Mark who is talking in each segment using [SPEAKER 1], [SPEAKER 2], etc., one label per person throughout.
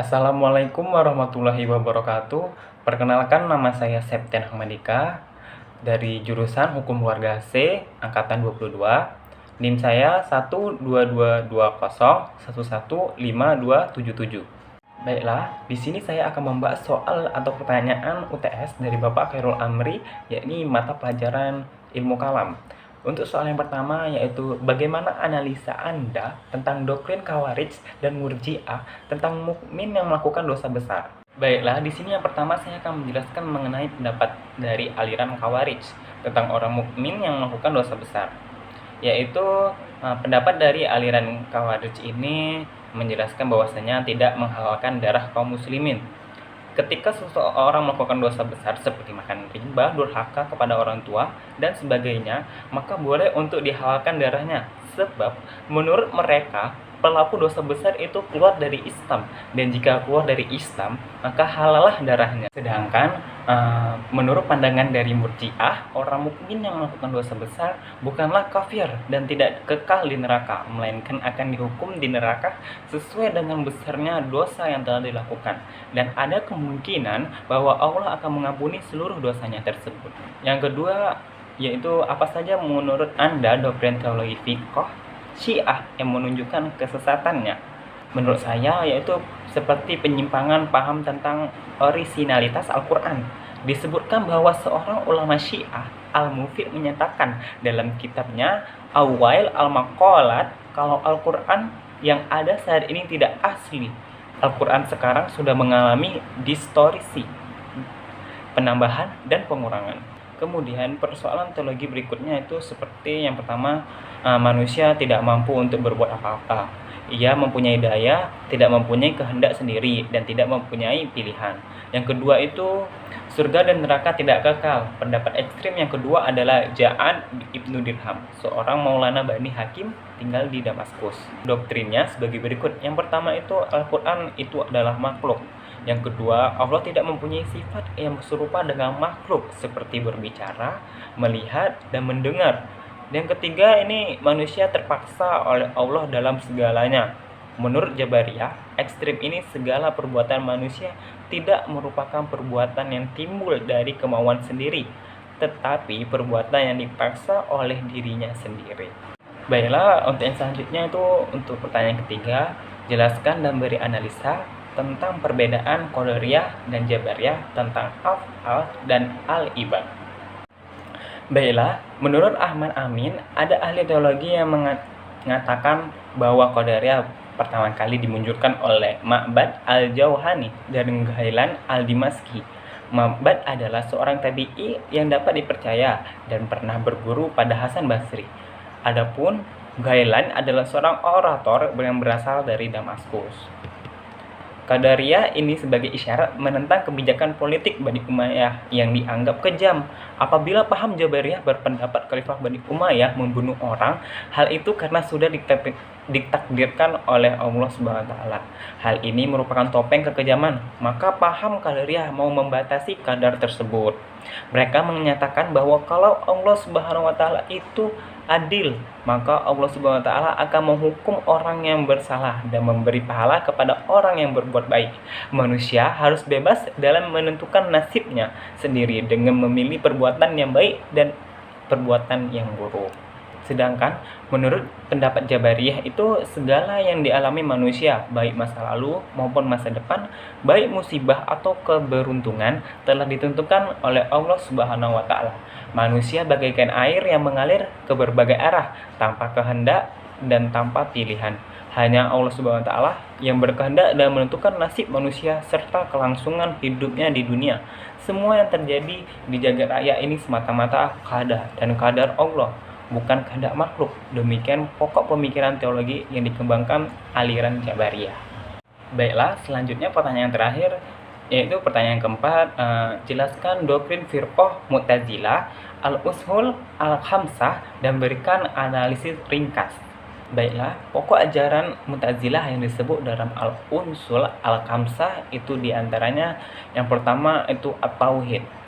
[SPEAKER 1] Assalamualaikum warahmatullahi wabarakatuh. Perkenalkan, nama saya Septian Ahmadika dari jurusan Hukum Keluarga C angkatan 22. NIM saya 12220111527. Baiklah, di sini saya akan membahas soal atau pertanyaan UTS dari Bapak Khairul Amri, yakni mata pelajaran Ilmu Kalam. Untuk soal yang pertama, yaitu bagaimana analisa Anda tentang doktrin Khawarij dan Murji'ah tentang mukmin yang melakukan dosa besar. Baiklah, di sini yang pertama saya akan menjelaskan mengenai pendapat dari aliran Khawarij tentang orang mukmin yang melakukan dosa besar. Yaitu pendapat dari aliran Khawarij ini menjelaskan bahwasanya tidak menghalalkan darah kaum muslimin. Ketika seseorang melakukan dosa besar seperti makan riba, durhaka kepada orang tua, dan sebagainya, maka boleh untuk dihalalkan darahnya. Sebab menurut mereka, pelaku dosa besar itu keluar dari Islam, dan jika keluar dari Islam, maka halalah darahnya. Sedangkan menurut pandangan dari Murji'ah, orang mukmin yang melakukan dosa besar bukanlah kafir dan tidak kekal di neraka, melainkan akan dihukum di neraka sesuai dengan besarnya dosa yang telah dilakukan, dan ada kemungkinan bahwa Allah akan mengampuni seluruh dosanya tersebut. Yang kedua, yaitu apa saja menurut Anda doktrin teologi fiqh Syiah yang menunjukkan kesesatannya? Menurut saya, yaitu seperti penyimpangan paham tentang orisinalitas Al-Quran. Disebutkan bahwa seorang ulama Syiah, Al-Mufid, menyatakan dalam kitabnya Awail Al-Maqalat kalau Al-Quran yang ada saat ini tidak asli. Al-Quran sekarang sudah mengalami distorsi, penambahan, dan pengurangan. Kemudian persoalan teologi berikutnya itu seperti yang pertama, manusia tidak mampu untuk berbuat apa-apa. Ia mempunyai daya, tidak mempunyai kehendak sendiri, dan tidak mempunyai pilihan. Yang kedua itu surga dan neraka tidak kekal. Pendapat ekstrim yang kedua adalah Ja'ad Ibnu Dirham, seorang Maulana Bani Hakim tinggal di Damaskus. Doktrinnya sebagai berikut. Yang pertama itu Al-Quran itu adalah makhluk. Yang kedua, Allah tidak mempunyai sifat yang serupa dengan makhluk seperti berbicara, melihat, dan mendengar. Yang ketiga, ini manusia terpaksa oleh Allah dalam segalanya. Menurut Jabariyah, ekstrim ini segala perbuatan manusia tidak merupakan perbuatan yang timbul dari kemauan sendiri, tetapi perbuatan yang dipaksa oleh dirinya sendiri. Baiklah, untuk yang selanjutnya itu untuk pertanyaan ketiga, jelaskan dan beri analisa tentang perbedaan Qadariyah dan Jabariyah tentang af'al dan al-ibad. Baiklah, menurut Ahmad Amin, ada ahli teologi yang mengatakan bahwa Qadariyah pertama kali dimunculkan oleh Ma'bad al-Jauhani dan Ghailan al-Dimaski. Ma'bad adalah seorang tabi'i yang dapat dipercaya dan pernah berguru pada Hasan Basri. Adapun Ghailan adalah seorang orator yang berasal dari Damaskus. Qadariyah ini sebagai isyarat menentang kebijakan politik Bani Umayyah yang dianggap kejam. Apabila paham Jabariyah berpendapat Khalifah Bani Umayyah membunuh orang, hal itu karena sudah ditakdirkan oleh Allah SWT. Hal ini merupakan topeng kekejaman, maka paham Qadariyah mau membatasi kadar tersebut. Mereka menyatakan bahwa kalau Allah SWT itu adil, maka Allah SWT akan menghukum orang yang bersalah dan memberi pahala kepada orang yang berbuat baik. Manusia harus bebas dalam menentukan nasibnya sendiri dengan memilih perbuatan yang baik dan perbuatan yang buruk. Sedangkan menurut pendapat Jabariyah itu segala yang dialami manusia, baik masa lalu maupun masa depan, baik musibah atau keberuntungan, telah ditentukan oleh Allah Subhanahu wa Ta'ala. Manusia bagaikan air yang mengalir ke berbagai arah tanpa kehendak dan tanpa pilihan. Hanya Allah Subhanahu wa Ta'ala yang berkehendak dan menentukan nasib manusia serta kelangsungan hidupnya di dunia. Semua yang terjadi di jagat raya ini semata-mata qada dan qadar Allah, bukan kehendak makhluk. Demikian pokok pemikiran teologi yang dikembangkan aliran Jabariyah. Baiklah, selanjutnya pertanyaan terakhir, yaitu pertanyaan keempat, jelaskan doktrin firqah Mu'tazilah, al-usul al-khamsah, dan berikan analisis ringkas. Baiklah, pokok ajaran Mu'tazilah yang disebut dalam al-usul al-khamsah itu diantaranya yang pertama itu at-tauhid.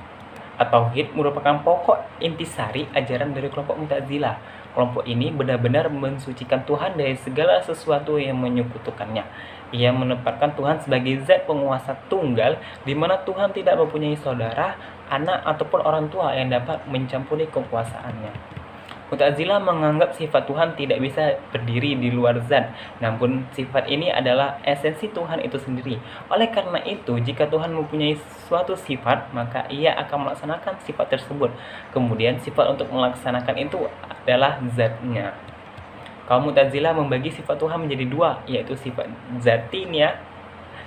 [SPEAKER 1] At-tauhid merupakan pokok intisari ajaran dari kelompok Mu'tazilah. Kelompok ini benar-benar mensucikan Tuhan dari segala sesuatu yang menyekutukannya. Ia menempatkan Tuhan sebagai zat penguasa tunggal, di mana Tuhan tidak mempunyai saudara, anak, ataupun orang tua yang dapat mencampuri kekuasaannya. Mu'tazilah menganggap sifat Tuhan tidak bisa berdiri di luar zat, namun sifat ini adalah esensi Tuhan itu sendiri. Oleh karena itu, jika Tuhan mempunyai suatu sifat, maka ia akan melaksanakan sifat tersebut. Kemudian sifat untuk melaksanakan itu adalah zatnya. Kaum Mu'tazilah membagi sifat Tuhan menjadi dua, yaitu sifat zatiyah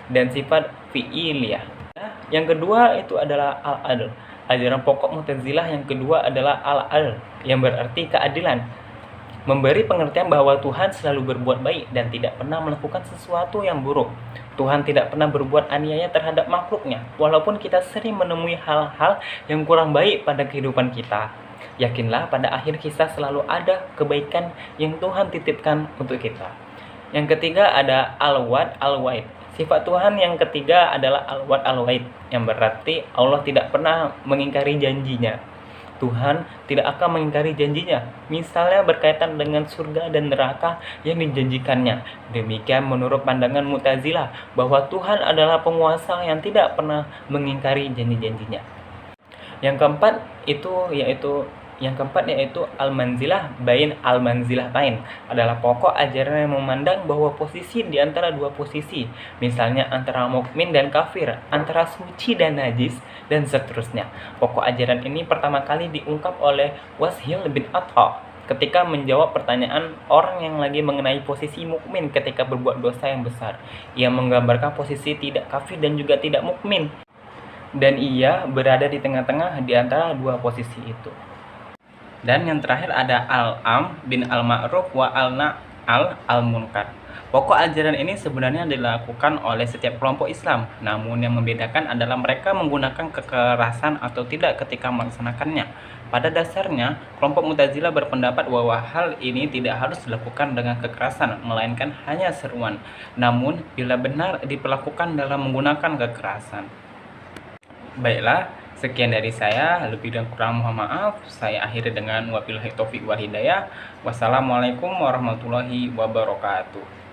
[SPEAKER 1] dan sifat fi'iliyah. Yang kedua itu adalah al-adl. Ajaran pokok Mu'tazilah yang kedua adalah al-adl, yang berarti keadilan. Memberi pengertian bahwa Tuhan selalu berbuat baik dan tidak pernah melakukan sesuatu yang buruk. Tuhan tidak pernah berbuat aniaya terhadap makhluknya, walaupun kita sering menemui hal-hal yang kurang baik pada kehidupan kita. Yakinlah pada akhir kisah selalu ada kebaikan yang Tuhan titipkan untuk kita. Yang ketiga ada al-wa'd al-wa'id. Sifat Tuhan yang ketiga adalah al-wa'd al-wa'id, yang berarti Allah tidak pernah mengingkari janjinya. Tuhan tidak akan mengingkari janjinya, misalnya berkaitan dengan surga dan neraka yang dijanjikannya. Demikian menurut pandangan Mu'tazilah bahwa Tuhan adalah penguasa yang tidak pernah mengingkari janji-janjinya. Yang keempat yaitu al-manzilah bain al-manzilatain, adalah pokok ajaran yang memandang bahwa posisi di antara dua posisi, misalnya antara mukmin dan kafir, antara suci dan najis, dan seterusnya. Pokok ajaran ini pertama kali diungkap oleh Washil bin Atha ketika menjawab pertanyaan orang yang lagi mengenai posisi mukmin ketika berbuat dosa yang besar. Ia menggambarkan posisi tidak kafir dan juga tidak mukmin, dan ia berada di tengah-tengah di antara dua posisi itu. Dan yang terakhir ada al-am bin al-ma'ruf wa al-munkar. Pokok ajaran ini sebenarnya dilakukan oleh setiap kelompok Islam, namun yang membedakan adalah mereka menggunakan kekerasan atau tidak ketika melaksanakannya. Pada dasarnya, kelompok Mu'tazilah berpendapat bahwa hal ini tidak harus dilakukan dengan kekerasan, melainkan hanya seruan. Namun, bila benar diperlakukan dalam menggunakan kekerasan. Baiklah, sekian dari saya, lebih dan kurang mohon maaf. Saya akhiri dengan wabillahi taufiq wal hidayah. Wassalamualaikum warahmatullahi wabarakatuh.